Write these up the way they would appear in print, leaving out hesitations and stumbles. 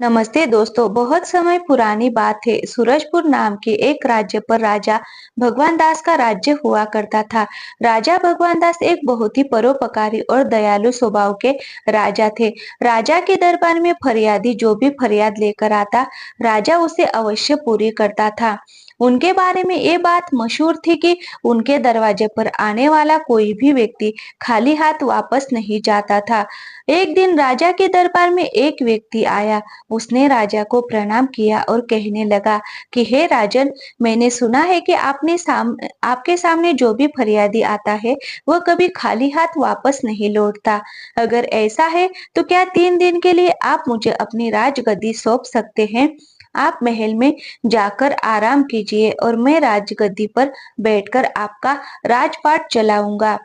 नमस्ते दोस्तों। बहुत समय पुरानी बात है। सूरजपुर नाम के एक राज्य पर राजा भगवान दास का राज्य हुआ करता था। राजा भगवान दास एक बहुत ही परोपकारी और दयालु स्वभाव के राजा थे। राजा के दरबार में फरियादी जो भी फरियाद लेकर आता, राजा उसे अवश्य पूरी करता था। उनके बारे में ये बात मशहूर थी कि उनके दरवाजे पर आने वाला कोई भी व्यक्ति खाली हाथ वापस नहीं जाता था। एक दिन राजा के दरबार में एक व्यक्ति आया। उसने राजा को प्रणाम किया और कहने लगा कि हे राजन, मैंने सुना है कि आपके सामने जो भी फरियादी आता है, वह कभी खाली हाथ वापस नहीं लौटता। अगर ऐसा है, तो क्या 3 दिन के लिए आप मुझे अपनी राजगद्दी सौंप सकते हैं? आप महल में जाकर आराम कीजिए और मैं राजगद्दी पर बैठकर आपका राजपाट चलाऊंगा।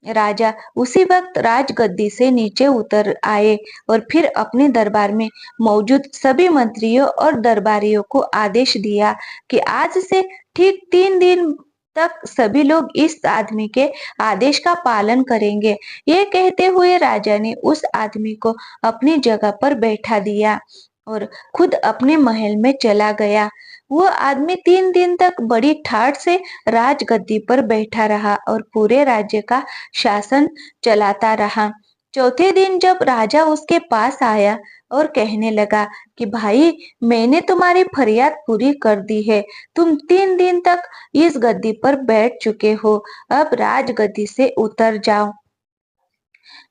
राजा उसी वक्त राजगद्दी से नीचे उतर आए और फिर अपने दरबार में मौजूद सभी मंत्रियों और दरबारियों को आदेश दिया कि आज से ठीक 3 दिन तक सभी लोग इस आदमी के आदेश का पालन करेंगे। ये कहते हुए राजा ने उस आदमी को अपनी जगह पर बैठा दिया और खुद अपने महल में चला गया। वो आदमी 3 दिन तक बड़ी ठाठ से राजगद्दी पर बैठा रहा और पूरे राज्य का शासन चलाता रहा। चौथे दिन जब राजा उसके पास आया और कहने लगा कि भाई, मैंने तुम्हारी फरियाद पूरी कर दी है। तुम 3 दिन तक इस गद्दी पर बैठ चुके हो। अब राजगद्दी से उतर जाओ।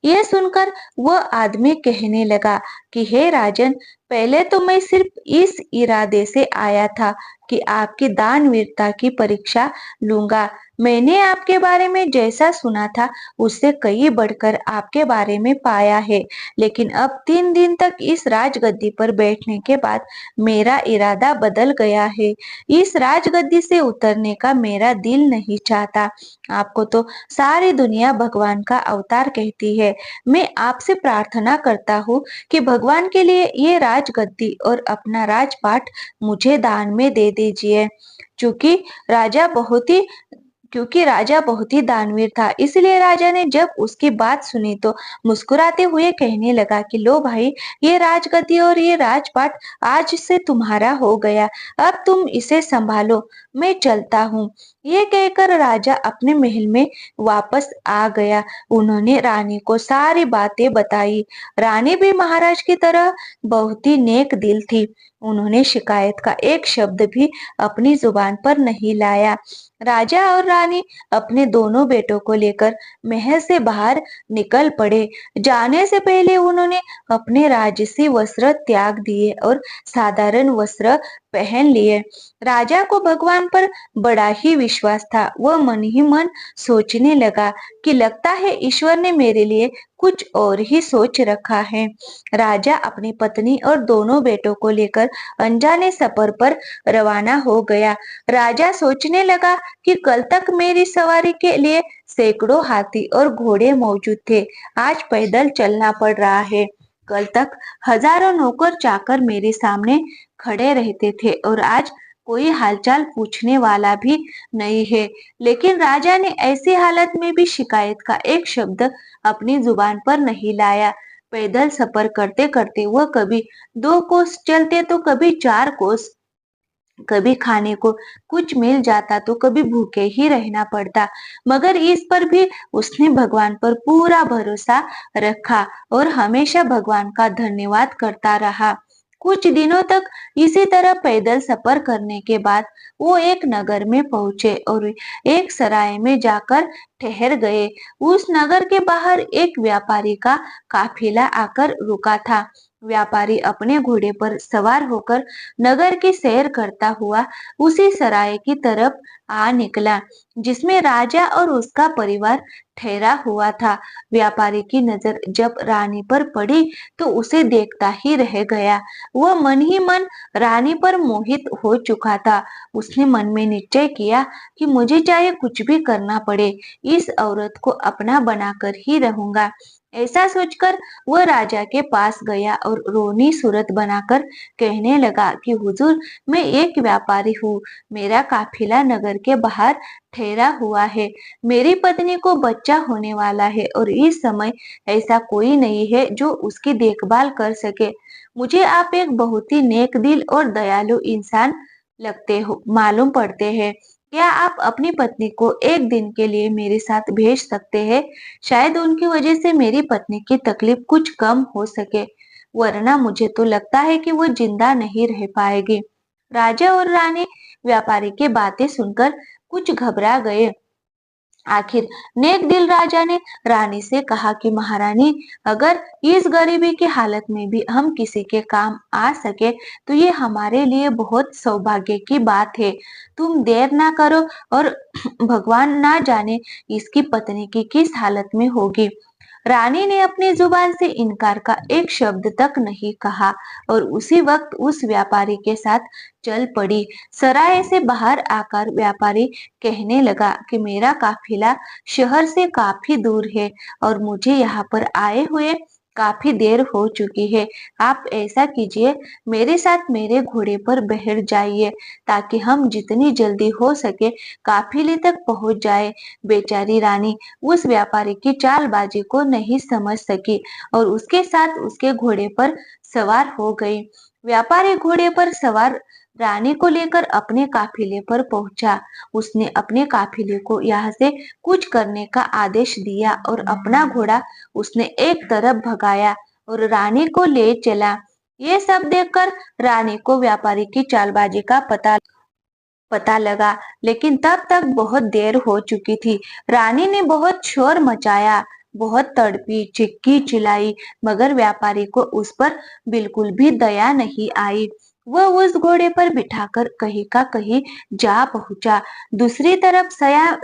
यह सुनकर वह आदमी कहने लगा कि हे राजन, पहले तो मैं सिर्फ इस इरादे से आया था कि आपकी दानवीरता की परीक्षा लूंगा। मैंने आपके बारे में जैसा सुना था, उससे कई बढ़कर आपके बारे में पाया है। लेकिन अब 3 दिन तक इस राजगद्दी पर बैठने के बाद मेरा इरादा बदल गया है। इस राजगद्दी से उतरने का मेरा दिल नहीं चाहता। आपको तो सारी दुनिया भगवान का अवतार कहती है। मैं आपसे प्रार्थना करता हूँ कि भगवान के लिए ये राजगद्दी और अपना राजपाट मुझे दान में दे दीजिए। चूंकि राजा बहुत ही क्योंकि राजा बहुत ही दानवीर था, इसलिए राजा ने जब उसकी बात सुनी तो मुस्कुराते हुए कहने लगा कि लो भाई, ये राजगद्दी और ये राजपाट आज से तुम्हारा हो गया। अब तुम इसे संभालो, मैं चलता हूँ। ये कहकर राजा अपने महल में वापस आ गया। उन्होंने रानी को सारी बातें बताई। रानी भी महाराज की तरह बहुत ही नेक दिल थी। उन्होंने शिकायत का एक शब्द भी अपनी जुबान पर नहीं लाया। राजा और रानी अपने दोनों बेटों को लेकर महल से बाहर निकल पड़े। जाने से पहले उन्होंने अपने राजसी वस्त्र त्याग दिए और साधारण वस्त्र पहन लिए। राजा को भगवान पर बड़ा ही विश्वास था। वह मन ही मन सोचने लगा कि लगता है ईश्वर ने मेरे लिए कुछ और ही सोच रखा है। राजा अपनी पत्नी और दोनों बेटों को लेकर अनजाने सफर पर रवाना हो गया। राजा सोचने लगा कि कल तक मेरी सवारी के लिए सैकड़ों हाथी और घोड़े मौजूद थे, आज पैदल चलना पड़ रहा है। कल तक हजारों नौकर चाकर मेरे सामने खड़े रहते थे और आज कोई हालचाल पूछने वाला भी नहीं है। लेकिन राजा ने ऐसी हालत में भी शिकायत का एक शब्द अपनी जुबान पर नहीं लाया। पैदल सफर करते करते वह कभी 2 कोस चलते तो कभी 4 कोस। कभी खाने को कुछ मिल जाता तो कभी भूखे ही रहना पड़ता। मगर इस पर भी उसने भगवान पर पूरा भरोसा रखा और हमेशा भगवान का धन्यवाद करता रहा। कुछ दिनों तक इसी तरह पैदल सफर करने के बाद वो एक नगर में पहुंचे और एक सराय में जाकर ठहर गए। उस नगर के बाहर एक व्यापारी का काफिला आकर रुका था। व्यापारी अपने घोड़े पर सवार होकर नगर की सैर करता हुआ उसी सराय की तरफ आ निकला, जिसमें राजा और उसका परिवार ठहरा हुआ था। व्यापारी की नजर जब रानी पर पड़ी तो उसे देखता ही रह गया। वह मन ही मन रानी पर मोहित हो चुका था। उसने मन में निश्चय किया कि मुझे चाहे कुछ भी करना पड़े, इस औरत को अपना बनाकर ही रहूंगा। ऐसा सोचकर वह राजा के पास गया और रोनी सूरत बनाकर कहने लगा कि हुजूर, मैं एक व्यापारी हूँ। मेरा काफिला नगर के बाहर ठहरा हुआ है। मेरी पत्नी को बच्चा होने वाला है और इस समय ऐसा कोई नहीं है जो उसकी देखभाल कर सके। मुझे आप एक बहुत ही नेक दिल और दयालु इंसान लगते हो मालूम पड़ते हैं। क्या आप अपनी पत्नी को एक दिन के लिए मेरे साथ भेज सकते हैं? शायद उनकी वजह से मेरी पत्नी की तकलीफ कुछ कम हो सके, वरना मुझे तो लगता है कि वो जिंदा नहीं रह पाएगी। राजा और रानी व्यापारी की बातें सुनकर कुछ घबरा गए। आखिर नेक दिल राजा ने रानी से कहा कि महारानी, अगर इस गरीबी की हालत में भी हम किसी के काम आ सके तो ये हमारे लिए बहुत सौभाग्य की बात है। तुम देर ना करो और भगवान ना जाने इसकी पत्नी की किस हालत में होगी। रानी ने अपनी जुबान से इनकार का एक शब्द तक नहीं कहा और उसी वक्त उस व्यापारी के साथ चल पड़ी। सराय से बाहर आकर व्यापारी कहने लगा कि मेरा काफिला शहर से काफी दूर है और मुझे यहाँ पर आए हुए काफी देर हो चुकी है। आप ऐसा कीजिए, मेरे साथ मेरे घोड़े पर बैठ जाइए ताकि हम जितनी जल्दी हो सके काफिले तक पहुंच जाए। बेचारी रानी उस व्यापारी की चालबाजी को नहीं समझ सकी और उसके साथ उसके घोड़े पर सवार हो गई। व्यापारी घोड़े पर सवार रानी को लेकर अपने काफिले पर पहुंचा। उसने अपने काफिले को यहाँ से कुछ करने का आदेश दिया और अपना घोड़ा उसने एक तरफ भगाया और रानी को ले चला। ये सब देखकर रानी को व्यापारी की चालबाजी का पता लगा, लेकिन तब तक बहुत देर हो चुकी थी। रानी ने बहुत शोर मचाया, बहुत तड़पी, चिक्की चिल्लाई, मगर व्यापारी को उस पर बिल्कुल भी दया नहीं आई। वह उस घोड़े पर बिठाकर कहीं का कहीं जा पहुंचा। दूसरी तरफ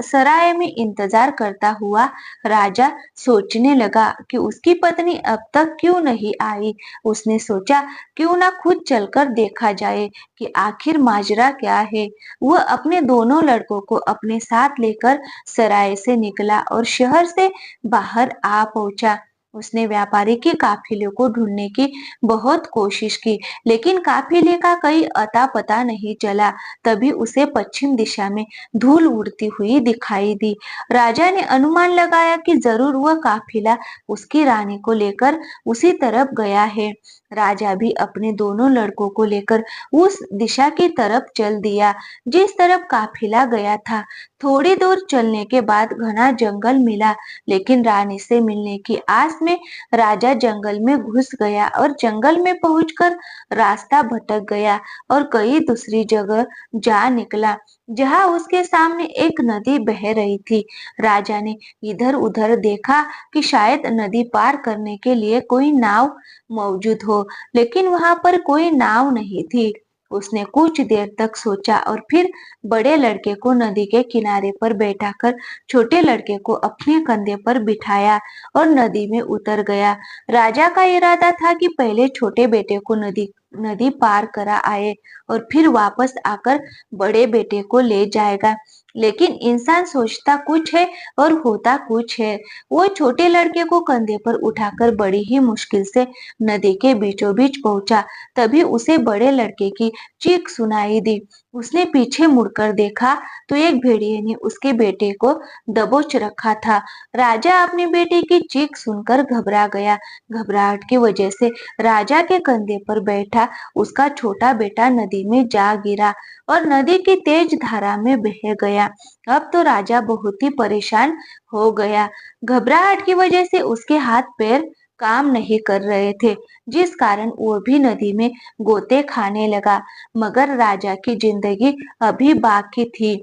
सराय में इंतजार करता हुआ राजा सोचने लगा कि उसकी पत्नी अब तक क्यों नहीं आई। उसने सोचा, क्यों ना खुद चलकर देखा जाए कि आखिर माजरा क्या है। वह अपने दोनों लड़कों को अपने साथ लेकर सराय से निकला और शहर से बाहर आ पहुंचा। उसने व्यापारी के काफिले को ढूंढने की बहुत कोशिश की, लेकिन काफिले का कहीं अता पता नहीं चला। तभी उसे पश्चिम दिशा में धूल उड़ती हुई दिखाई दी। राजा ने अनुमान लगाया कि जरूर वह काफिला उसकी रानी को लेकर उसी तरफ गया है। राजा भी अपने दोनों लड़कों को लेकर उस दिशा की तरफ चल दिया जिस तरफ काफिला गया था। थोड़ी दूर चलने के बाद घना जंगल मिला, लेकिन रानी से मिलने की आस में राजा जंगल में घुस गया और जंगल में पहुंचकर रास्ता भटक गया और कई दूसरी जगह जा निकला जहां उसके सामने एक नदी बह रही थी। राजा ने इधर उधर देखा कि शायद नदी पार करने के लिए कोई नाव मौजूद हो, लेकिन वहां पर कोई नाव नहीं थी। उसने कुछ देर तक सोचा और फिर बड़े लड़के को नदी के किनारे पर बैठाकर छोटे लड़के को अपने कंधे पर बिठाया और नदी में उतर गया। राजा का इरादा था कि पहले छोटे बेटे को नदी नदी पार करा आए और फिर वापस आकर बड़े बेटे को ले जाएगा, लेकिन इंसान सोचता कुछ है और होता कुछ है। वो छोटे लड़के को कंधे पर उठाकर बड़ी ही मुश्किल से नदी के बीचों बीच पहुंचा। तभी उसे बड़े लड़के की चीख सुनाई दी। उसने पीछे मुड़कर देखा तो एक भेड़िए ने उसके बेटे को दबोच रखा था। राजा अपने बेटे की चीख सुनकर घबरा गया। घबराहट की वजह से राजा के कंधे पर बैठा उसका छोटा बेटा नदी में जा गिरा और नदी की तेज धारा में बह गया। अब तो राजा बहुत ही परेशान हो गया। घबराहट की वजह से उसके हाथ पैर काम नहीं कर रहे थे, जिस कारण वो भी नदी में गोते खाने लगा। मगर राजा की जिंदगी अभी बाकी थी।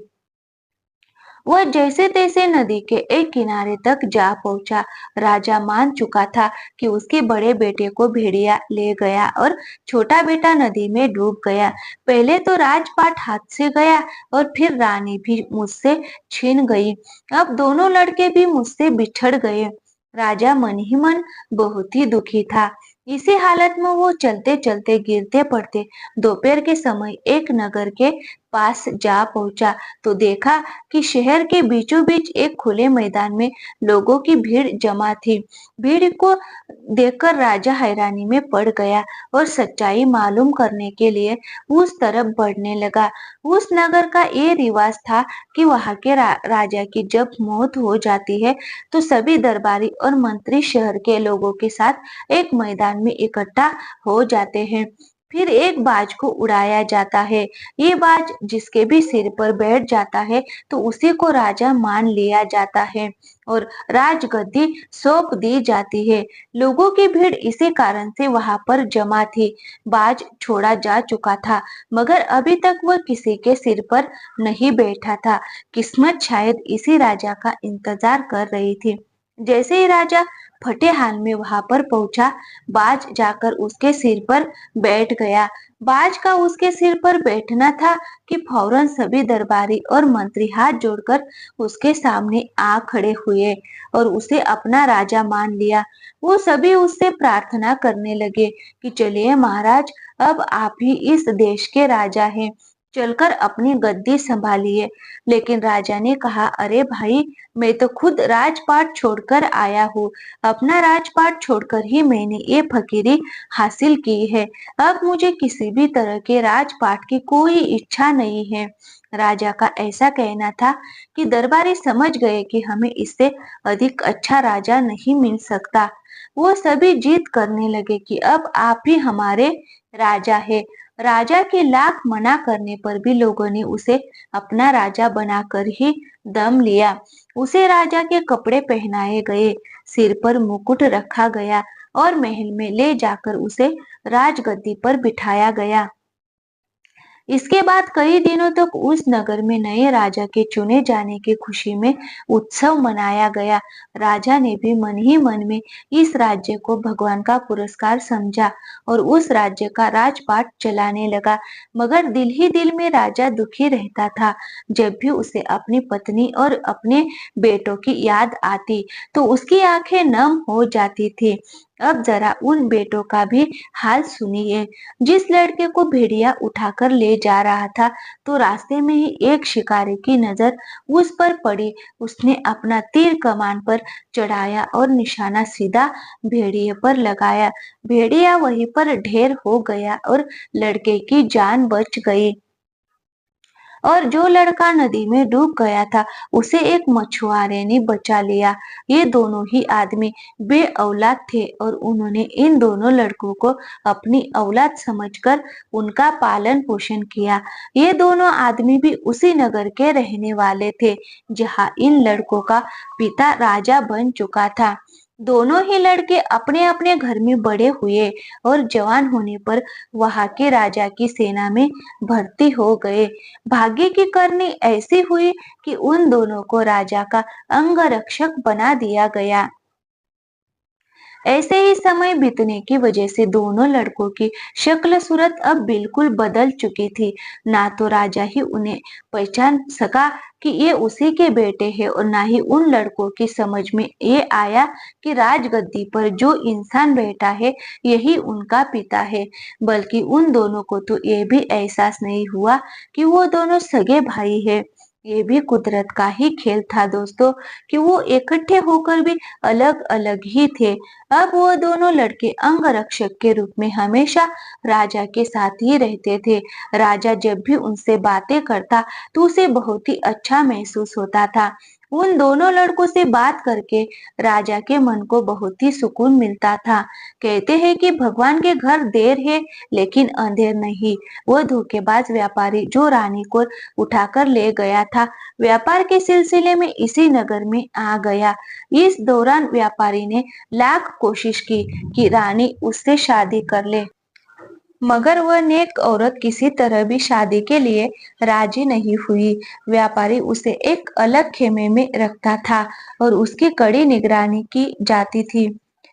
वह जैसे तैसे नदी के एक किनारे तक जा पहुंचा। राजा मान चुका था कि उसके बड़े बेटे को भेड़िया ले गया और छोटा बेटा नदी में डूब गया। पहले तो राजपाट हाथ से गया और फिर रानी भी मुझसे छिन गई। अब दोनों लड़के भी मुझसे बिछड़ गए। राजा मन ही मन बहुत ही दुखी था। इसी हालत में वो चलते चलते गिरते पड़ते दोपहर के समय एक नगर के पास जा पहुंचा तो देखा कि शहर के बीचों बीच एक खुले मैदान में लोगों की भीड़ जमा थी। भीड़ को देखकर राजा हैरानी में पड़ गया और सच्चाई मालूम करने के लिए उस तरफ बढ़ने लगा। उस नगर का ये रिवाज था कि वहां के राजा की जब मौत हो जाती है तो सभी दरबारी और मंत्री शहर के लोगों के साथ एक मैदान में इकट्ठा हो जाते हैं। फिर एक बाज को उड़ाया जाता है। ये बाज जिसके भी सिर पर बैठ जाता है तो उसी को राजा मान लिया जाता है और राजगद्दी सौंप दी जाती है। लोगों की भीड़ इसी कारण से वहां पर जमा थी। बाज छोड़ा जा चुका था मगर अभी तक वह किसी के सिर पर नहीं बैठा था। किस्मत शायद इसी राजा का इंतजार कर रही थी। जैसे ही राजा फटे हाल में वहां पर पहुंचा, बाज जाकर उसके सिर पर बैठ गया। बाज का उसके सिर पर बैठना था कि फौरन सभी दरबारी और मंत्री हाथ जोड़कर उसके सामने आ खड़े हुए और उसे अपना राजा मान लिया। वो सभी उससे प्रार्थना करने लगे कि चलिए महाराज, अब आप ही इस देश के राजा हैं, चलकर अपनी गद्दी संभालिए। लेकिन राजा ने कहा, अरे भाई, मैं तो खुद राजपाट छोड़कर आया हूँ। अपना राजपाट छोड़कर ही मैंने ये फकीरी हासिल की है। अब मुझे किसी भी तरह के राजपाट की कोई इच्छा नहीं है। राजा का ऐसा कहना था कि दरबारी समझ गए कि हमें इससे अधिक अच्छा राजा नहीं मिल सकता। वो सभी जिद करने लगे कि अब आप ही हमारे राजा है। राजा के लाख मना करने पर भी लोगों ने उसे अपना राजा बनाकर ही दम लिया। उसे राजा के कपड़े पहनाए गए, सिर पर मुकुट रखा गया और महल में ले जाकर उसे राजगद्दी पर बिठाया गया। इसके बाद कई दिनों तक उस नगर में नए राजा के चुने जाने की खुशी में उत्सव मनाया गया। राजा ने भी मन ही मन में इस राज्य को भगवान का पुरस्कार समझा और उस राज्य का राजपाट चलाने लगा। मगर दिल ही दिल में राजा दुखी रहता था। जब भी उसे अपनी पत्नी और अपने बेटों की याद आती तो उसकी आंखें नम हो जाती थी। अब जरा उन बेटों का भी हाल सुनिए। जिस लड़के को भेड़िया उठाकर ले जा रहा था तो रास्ते में ही एक शिकारी की नजर उस पर पड़ी। उसने अपना तीर कमान पर चढ़ाया और निशाना सीधा भेड़िए पर लगाया। भेड़िया वहीं पर ढेर हो गया और लड़के की जान बच गई। और जो लड़का नदी में डूब गया था उसे एक मछुआरे ने बचा लिया। ये दोनों ही आदमी बे औलाद थे और उन्होंने इन दोनों लड़कों को अपनी औलाद समझकर उनका पालन पोषण किया। ये दोनों आदमी भी उसी नगर के रहने वाले थे जहाँ इन लड़कों का पिता राजा बन चुका था। दोनों ही लड़के अपने अपने घर में बड़े हुए और जवान होने पर वहां के राजा की सेना में भर्ती हो गए। भाग्य की करनी ऐसी हुई कि उन दोनों को राजा का अंगरक्षक बना दिया गया। ऐसे ही समय बीतने की वजह से दोनों लड़कों की शक्ल सूरत अब बिल्कुल बदल चुकी थी। ना तो राजा ही उन्हें पहचान सका कि ये उसी के बेटे हैं और ना ही उन लड़कों की समझ में ये आया कि राजगद्दी पर जो इंसान बैठा है यही उनका पिता है। बल्कि उन दोनों को तो ये भी एहसास नहीं हुआ कि वो दोनों सगे भाई है। ये भी कुदरत का ही खेल था दोस्तों कि वो इकट्ठे होकर भी अलग अलग ही थे। अब वो दोनों लड़के अंगरक्षक के रूप में हमेशा राजा के साथ ही रहते थे। राजा जब भी उनसे बातें करता तो उसे बहुत ही अच्छा महसूस होता था। उन दोनों लड़कों से बात करके राजा के मन को बहुत ही सुकून मिलता था। कहते हैं कि भगवान के घर देर है लेकिन अंधेर नहीं। वो धोखेबाज व्यापारी जो रानी को उठाकर ले गया था, व्यापार के सिलसिले में इसी नगर में आ गया। इस दौरान व्यापारी ने लाख कोशिश की कि रानी उससे शादी कर ले, मगर वह नेक औरत किसी तरह भी शादी के लिए राजी नहीं हुई। व्यापारी उसे एक अलग खेमे में रखता था और उसकी कड़ी निगरानी की जाती थी।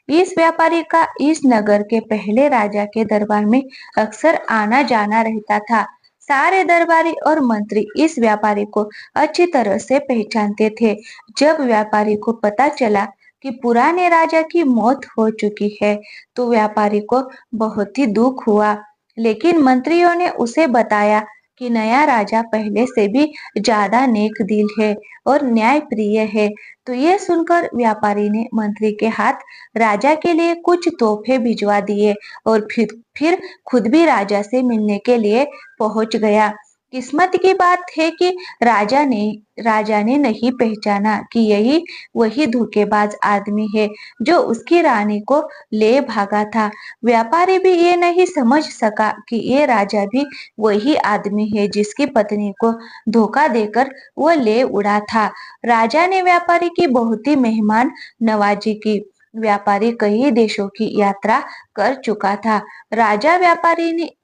इस व्यापारी का इस नगर के पहले राजा के दरबार में अक्सर आना जाना रहता था। सारे दरबारी और मंत्री इस व्यापारी को अच्छी तरह से पहचानते थे। जब व्यापारी को पता चला कि पुराने राजा की मौत हो चुकी है तो व्यापारी को बहुत ही दुख हुआ। लेकिन मंत्रियों ने उसे बताया कि नया राजा पहले से भी ज्यादा नेक दिल है और न्याय प्रिय है। तो ये सुनकर व्यापारी ने मंत्री के हाथ राजा के लिए कुछ तोहफे भिजवा दिए और फिर खुद भी राजा से मिलने के लिए पहुंच गया। किस्मत की बात है कि राजा ने राजा ने नहीं पहचाना कि यही वही धोखेबाज आदमी है जो उसकी रानी को ले भागा था। व्यापारी भी ये नहीं समझ सका कि ये राजा भी वही आदमी है जिसकी पत्नी को धोखा देकर वो ले उड़ा था। राजा ने व्यापारी की बहुत ही मेहमान नवाजी की। व्यापारी कई देशों की यात्रा कर चुका था। राजा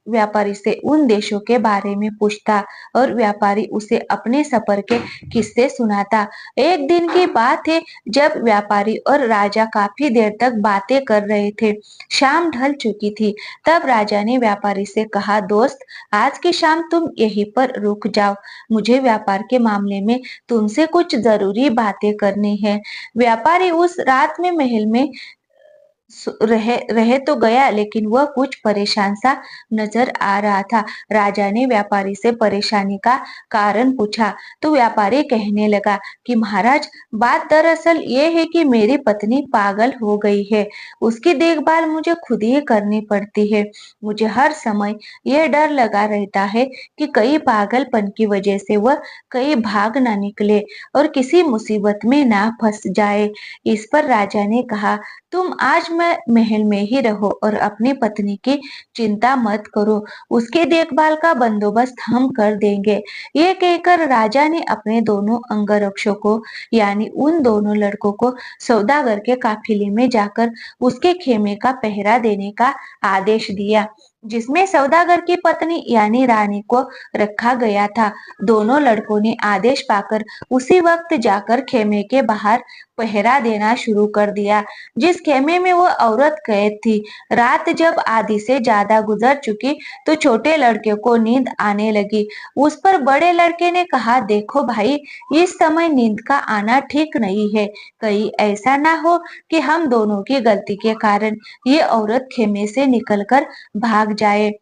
व्यापारी से उन देशों के बारे में पूछता और व्यापारी उसे अपने सफर के किस्से सुनाता। एक दिन की बात है जब व्यापारी और राजा काफी देर तक बातें कर रहे थे। शाम ढल चुकी थी। तब राजा ने व्यापारी से कहा, दोस्त, आज की शाम तुम यहीं पर रुक जाओ। मुझे व्यापार के मामले में तुमसे कुछ जरूरी बातें करनी है। व्यापारी उस रात में महल में रहे तो गया, लेकिन वह कुछ परेशान सा नजर आ रहा था। राजा ने व्यापारी से परेशानी का कारण पूछा तो व्यापारी कहने लगा कि महाराज, बात दरअसल ये है कि मेरी पत्नी पागल हो गई है। उसकी देखभाल मुझे खुद ही करनी पड़ती है। मुझे हर समय यह डर लगा रहता है कि कहीं पागलपन की वजह से वह कहीं भाग ना निकले और किसी मुसीबत में ना फंस जाए। इस पर राजा ने कहा, तुम आज मैं महल में ही रहो और अपनी पत्नी की चिंता मत करो। उसकी देखभाल का बंदोबस्त हम कर देंगे। ये कहकर राजा ने अपने दोनों अंगरक्षकों को यानी उन दोनों लड़कों को सौदागर के काफिले में जाकर उसके खेमे का पहरा देने का आदेश दिया, जिसमें सौदागर की पत्नी यानी रानी को रखा गया था। दोनों लड़कों ने आदेश पाकर उसी वक्त जाकर खेमे के बाहर पहरा देना शुरू कर दिया, जिस खेमे में वो औरत कैद थी। रात जब आधी से ज्यादा गुजर चुकी तो छोटे लड़के को नींद आने लगी। उस पर बड़े लड़के ने कहा, देखो भाई, इस समय नींद का आना ठीक नहीं है। कहीं ऐसा ना हो कि हम दोनों की गलती के कारण ये औरत खेमे से निकलकर भाग जाए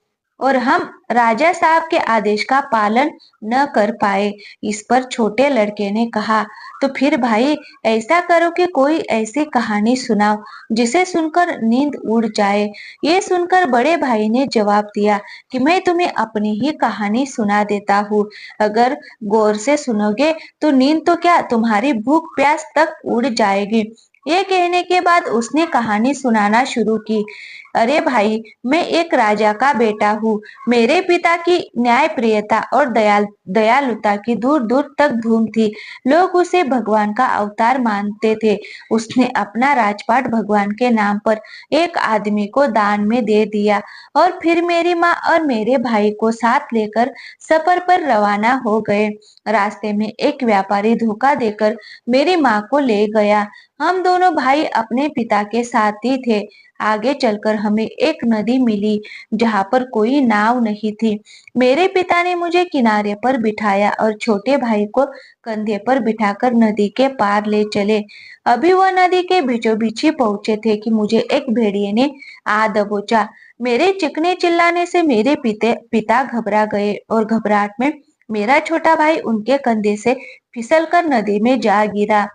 और हम राजा साहब के आदेश का पालन न कर पाए। इस पर छोटे लड़के ने कहा, तो फिर भाई ऐसा करो कि कोई ऐसी कहानी सुनाओ जिसे सुनकर नींद उड़ जाए। ये सुनकर बड़े भाई ने जवाब दिया कि मैं तुम्हें अपनी ही कहानी सुना देता हूँ। अगर गौर से सुनोगे तो नींद तो क्या, तुम्हारी भूख प्यास तक उड़ जाएगी। ये कहने के बाद उसने कहानी सुनाना शुरू की। अरे भाई, मैं एक राजा का बेटा हूँ। मेरे पिता की न्यायप्रियता और दयालुता की दूर दूर तक धूम थी। लोग उसे भगवान का अवतार मानते थे। उसने अपना राजपाट भगवान के नाम पर एक आदमी को दान में दे दिया और फिर मेरी माँ और मेरे भाई को साथ लेकर सफर पर रवाना हो गए। रास्ते में एक व्यापारी धोखा देकर मेरी माँ को ले गया। हम दोनों भाई अपने पिता के साथ ही थे। आगे चलकर हमें एक नदी मिली जहाँ पर कोई नाव नहीं थी। मेरे पिता ने मुझे किनारे पर बिठाया और छोटे भाई को कंधे पर बिठाकर नदी के पार ले चले। अभी वह नदी के बीचों बीच ही पहुंचे थे कि मुझे एक भेड़िए ने आ दबोचा। मेरे चिकने चिल्लाने से मेरे पिता घबरा गए और घबराहट में मेरा छोटा भाई उनके कंधे से फिसलकर नदी में जा गिरा।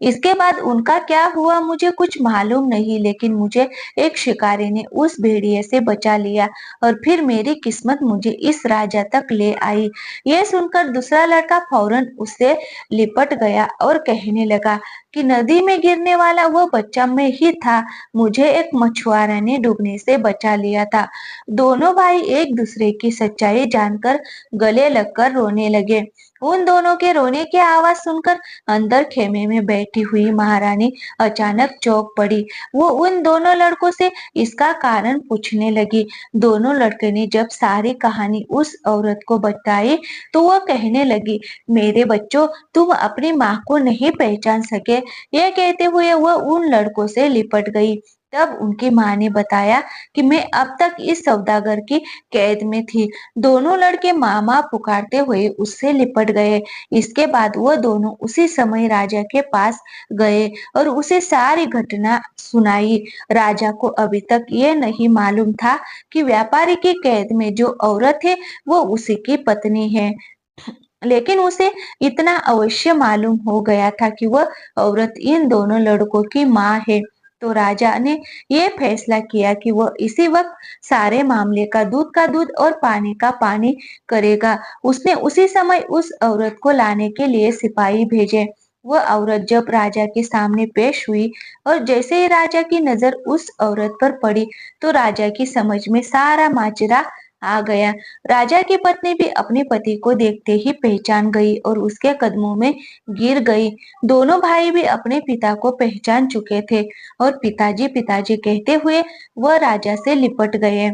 इसके बाद उनका क्या हुआ मुझे कुछ मालूम नहीं, लेकिन मुझे एक शिकारी ने उस भेड़िए से बचा लिया और फिर मेरी किस्मत मुझे इस राजा तक ले आई। यह सुनकर दूसरा लड़का फौरन उससे लिपट गया और कहने लगा कि नदी में गिरने वाला वो बच्चा मैं ही था। मुझे एक मछुआरा ने डूबने से बचा लिया था। दोनों भाई एक दूसरे की सच्चाई जानकर गले लगकर रोने लगे। उन दोनों के रोने की आवाज सुनकर अंदर खेमे में बैठी हुई महारानी अचानक चौंक पड़ी। वो उन दोनों लड़कों से इसका कारण पूछने लगी। दोनों लड़के ने जब सारी कहानी उस औरत को बताई तो वो कहने लगी, मेरे बच्चों, तुम अपनी माँ को नहीं पहचान सके। ये कहते हुए वह उन लड़कों से लिपट गई। तब उनकी माँ ने बताया कि मैं अब तक इस सौदागर की कैद में थी। दोनों लड़के मामा पुकारते हुए उससे लिपट गए। इसके बाद वो दोनों उसी समय राजा के पास गए और उसे सारी घटना सुनाई। राजा को अभी तक ये नहीं मालूम था कि व्यापारी की कैद में जो औरत है वो उसी की पत्नी है। लेकिन उसे इतना अवश्य मालूम हो गया था कि वह औरत इन दोनों लड़कों की माँ है। तो राजा ने ये फैसला किया कि वह इसी वक्त सारे मामले का दूध और पानी का पानी करेगा। उसने उसी समय उस औरत को लाने के लिए सिपाही भेजे। वह औरत जब राजा के सामने पेश हुई और जैसे ही राजा की नजर उस औरत पर पड़ी, तो राजा की समझ में सारा माजरा आ गया। राजा की पत्नी भी अपने पति को देखते ही पहचान गई और उसके कदमों में गिर गई। दोनों भाई भी अपने पिता को पहचान चुके थे और पिताजी पिताजी कहते हुए वह राजा से लिपट गए।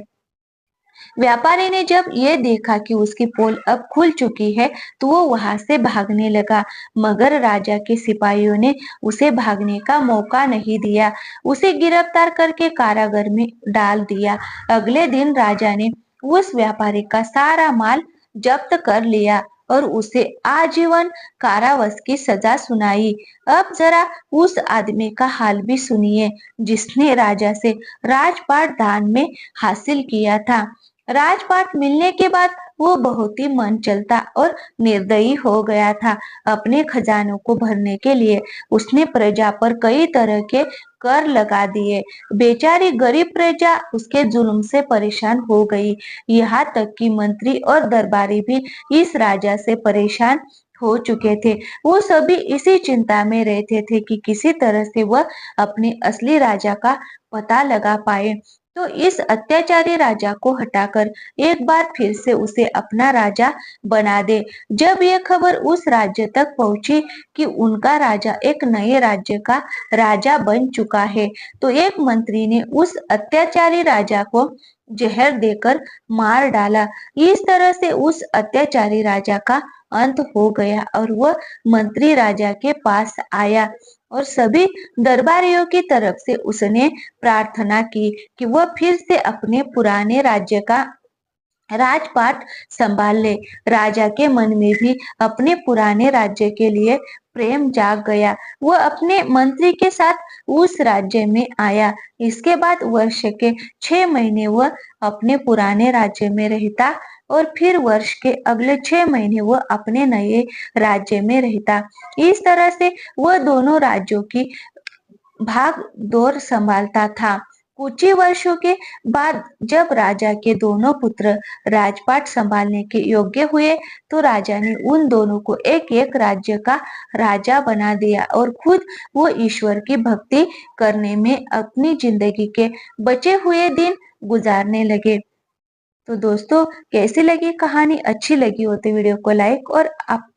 व्यापारी ने जब ये देखा कि उसकी पोल अब खुल चुकी है, तो वो वहां से भागने लगा, मगर राजा के सिपाहियों ने उसे भागने का मौका नहीं दिया। उसे गिरफ्तार करके कारागार में डाल दिया। अगले दिन राजा ने उस व्यापारी का सारा माल जब्त कर लिया और उसे आजीवन कारावास की सजा सुनाई। अब जरा उस आदमी का हाल भी सुनिए, जिसने राजा से राजपाट दान में हासिल किया था। राजपाट मिलने के बाद वो बहुत ही मन चलता और निर्दयी हो गया था। अपने खजानों को भरने के लिए उसने प्रजा पर कई तरह के कर लगा दिए। बेचारी गरीब प्रजा उसके जुल्म से परेशान हो गई। यहाँ तक कि मंत्री और दरबारी भी इस राजा से परेशान हो चुके थे। वो सभी इसी चिंता में रहते थे कि किसी तरह से वह अपने असली राजा का पता लगा पाए, तो इस अत्याचारी राजा को हटाकर एक बार फिर से उसे अपना राजा बना दे। जब यह खबर उस राज्य तक पहुंची कि उनका राजा एक नए राज्य का राजा बन चुका है, तो एक मंत्री ने उस अत्याचारी राजा को जहर देकर मार डाला। इस तरह से उस अत्याचारी राजा का अंत हो गया और वह मंत्री राजा के पास आया और सभी दरबारियों की तरफ से उसने प्रार्थना की कि वह फिर से अपने पुराने राज्य का राजपाट संभाल ले। राजा के मन में भी अपने पुराने राज्य के लिए प्रेम जाग गया। वह अपने मंत्री के साथ उस राज्य में आया। इसके बाद वर्ष के 6 महीने वह अपने पुराने राज्य में रहता और फिर वर्ष के अगले 6 महीने वह अपने नए राज्य में रहता। इस तरह से वह दोनों राज्यों की भाग दौड़ संभालता था। कुछ ही वर्षों के बाद जब राजा के दोनों पुत्र राजपाट संभालने के योग्य हुए, तो राजा ने उन दोनों को एक एक राज्य का राजा बना दिया और खुद वो ईश्वर की भक्ति करने में अपनी जिंदगी के बचे हुए दिन गुजारने लगे। तो दोस्तों, कैसी लगी कहानी? अच्छी लगी हो तो वीडियो को लाइक और आप